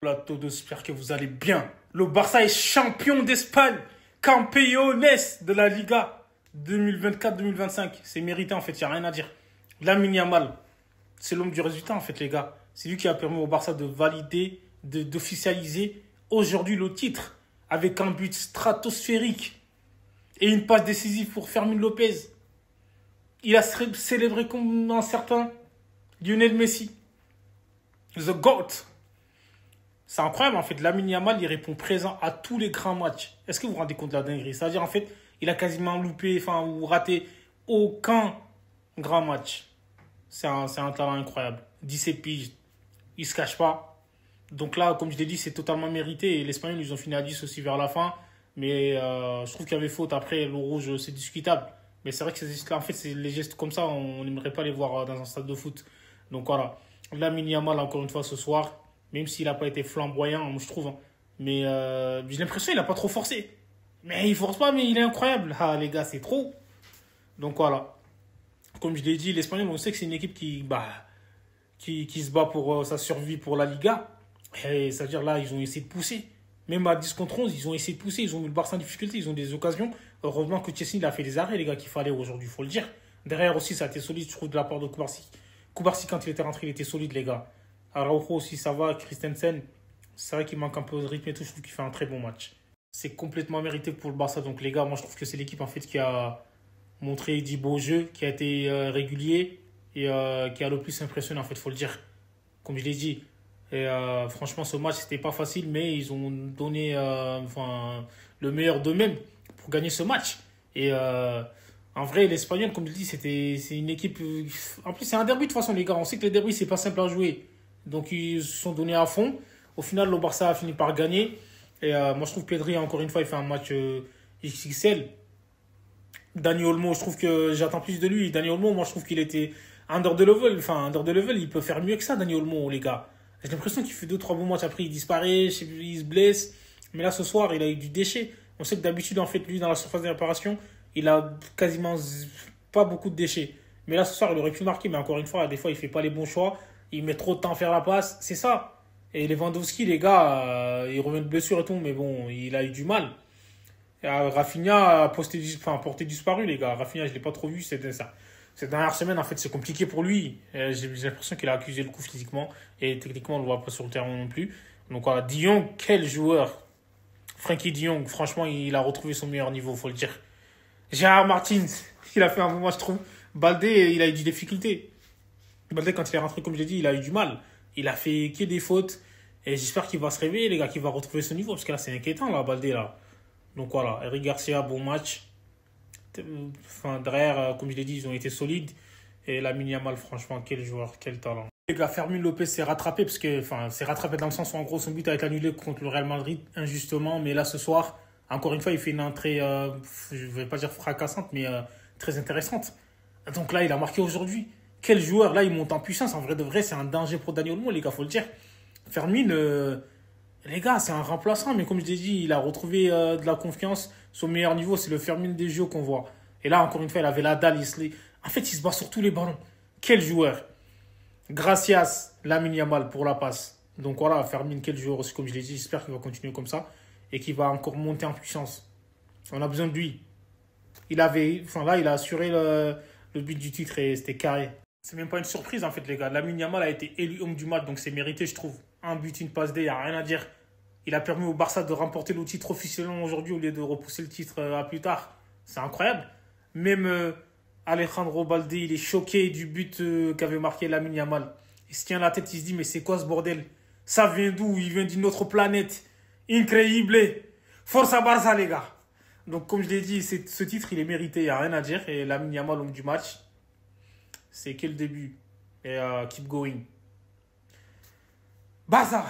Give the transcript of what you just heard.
Plateau, j'espère que vous allez bien. Le Barça est champion d'Espagne, campeones de la Liga 2024-2025. C'est mérité en fait, il n'y a rien à dire. Lamine Yamal, c'est l'homme du résultat en fait les gars. C'est lui qui a permis au Barça de valider, d'officialiser aujourd'hui le titre avec un but stratosphérique et une passe décisive pour Fermín López. Il a célébré comme un certain Lionel Messi. The GOAT. C'est incroyable en fait. Lamine Yamal, il répond présent à tous les grands matchs. Est-ce que vous vous rendez compte de la dinguerie? C'est-à-dire en fait, il a quasiment loupé, ou raté aucun grand match. C'est un talent incroyable. 17 piges. Il se cache pas. Donc là, comme je l'ai dit, c'est totalement mérité. Et l'Espagnol, ils ont fini à 10 aussi vers la fin. Mais je trouve qu'il y avait faute. Après, le rouge, c'est discutable. Mais c'est vrai que en fait, c'est les gestes comme ça, on n'aimerait pas les voir dans un stade de foot. Donc voilà. Lamine Yamal, encore une fois, ce soir, même s'il n'a pas été flamboyant, je trouve. Hein. Mais j'ai l'impression qu'il n'a pas trop forcé. Mais il force pas, mais il est incroyable. Ah, les gars, c'est trop. Donc voilà. Comme je l'ai dit, l'Espagnol, on sait que c'est une équipe qui se bat pour sa survie pour la Liga. Et c'est-à-dire là, ils ont essayé de pousser. Même à 10 contre 11, ils ont essayé de pousser. Ils ont mis le Barça en difficulté. Ils ont des occasions. Heureusement que Chesney, il a fait des arrêts, les gars, qu'il fallait aujourd'hui, il faut le dire. Derrière aussi, ça a été solide, je trouve, de la part de Cubarsí. Cubarsí, quand il était rentré, il était solide, les gars. Araujo aussi, ça va. Christensen, c'est vrai qu'il manque un peu de rythme et tout. Je trouve qu'il fait un très bon match. C'est complètement mérité pour le Barça. Donc, les gars, moi, je trouve que c'est l'équipe, en fait, qui a montré du beau jeu, qui a été régulier et qui a le plus impressionné, en fait, il faut le dire. Comme je l'ai dit. Et franchement, ce match, c'était pas facile, mais ils ont donné le meilleur d'eux-mêmes pour gagner ce match. Et en vrai, l'Espagnol, comme je dis, c'est une équipe. En plus, c'est un derby de toute façon, les gars. On sait que les derbys, c'est pas simple à jouer. Donc, ils se sont donnés à fond. Au final, le Barça a fini par gagner. Et moi, je trouve que Pedri, encore une fois, il fait un match XXL. Dani Olmo, je trouve que j'attends plus de lui. Dani Olmo, moi, je trouve qu'il était under the level. Enfin, under the level, il peut faire mieux que ça, Dani Olmo, les gars. J'ai l'impression qu'il fait 2-3 bons matchs. Après, il disparaît, il se blesse. Mais là, ce soir, il a eu du déchet. On sait que d'habitude, en fait, lui, dans la surface de réparation, il a quasiment pas beaucoup de déchets. Mais là, ce soir, il aurait pu marquer. Mais encore une fois, des fois, il fait pas les bons choix. Il met trop de temps à faire la passe. C'est ça. Et Lewandowski, les gars, il revient de blessure et tout. Mais bon, il a eu du mal. Et Rafinha a porté disparu, les gars. Rafinha, je ne l'ai pas trop vu. Cette dernière semaine, en fait, c'est compliqué pour lui. J'ai l'impression qu'il a accusé le coup physiquement. Et techniquement, on ne le voit pas sur le terrain non plus. Donc voilà, De Jong, quel joueur. Frenkie De Jong, franchement, il a retrouvé son meilleur niveau, il faut le dire. Gérard Martins, il a fait un bon match, je trouve. Baldé, il a eu des difficultés. Baldé, quand il est rentré, comme je l'ai dit, il a eu du mal. Il a fait que des fautes. Et j'espère qu'il va se réveiller, les gars, qu'il va retrouver son niveau. Parce que là, c'est inquiétant, là, Baldé, là. Donc voilà, Eric Garcia, bon match. Derrière, comme je l'ai dit, ils ont été solides. Et Lamine Yamal, franchement, quel joueur, quel talent. Les gars, Fermín López s'est rattrapé, s'est rattrapé dans le sens où, en gros, son but a été annulé contre le Real Madrid, injustement. Mais là, ce soir, encore une fois, il fait une entrée, je ne vais pas dire fracassante, mais très intéressante. Donc là, il a marqué aujourd'hui. Quel joueur, là, il monte en puissance. En vrai de vrai, c'est un danger pour Dani Olmo, les gars, faut le dire. Fermín, les gars, c'est un remplaçant, mais comme je l'ai dit, il a retrouvé de la confiance. Son meilleur niveau, c'est le Fermín des jeux qu'on voit. Et là, encore une fois, il avait la dalle. En fait, il se bat sur tous les ballons. Quel joueur! Gracias, Lamine Yamal, pour la passe. Donc voilà, Fermín, quel joueur aussi, comme je l'ai dit. J'espère qu'il va continuer comme ça et qu'il va encore monter en puissance. On a besoin de lui. Il a assuré le but du titre et c'était carré. C'est même pas une surprise, en fait, les gars. Lamine Yamal a été élu homme du match, donc c'est mérité, je trouve. Un but, une passe D, il n'y a rien à dire. Il a permis au Barça de remporter le titre officiellement aujourd'hui au lieu de repousser le titre à plus tard. C'est incroyable. Même Alejandro Baldé, il est choqué du but qu'avait marqué Lamine Yamal. Il se tient la tête, il se dit, mais c'est quoi ce bordel? Ça vient d'où? Il vient d'une autre planète. Incroyable. Forza Barça, les gars. Donc, comme je l'ai dit, ce titre, il est mérité, il n'y a rien à dire. Et Lamine Yamal, homme du match, c'est que le début. Et keep going. Barça!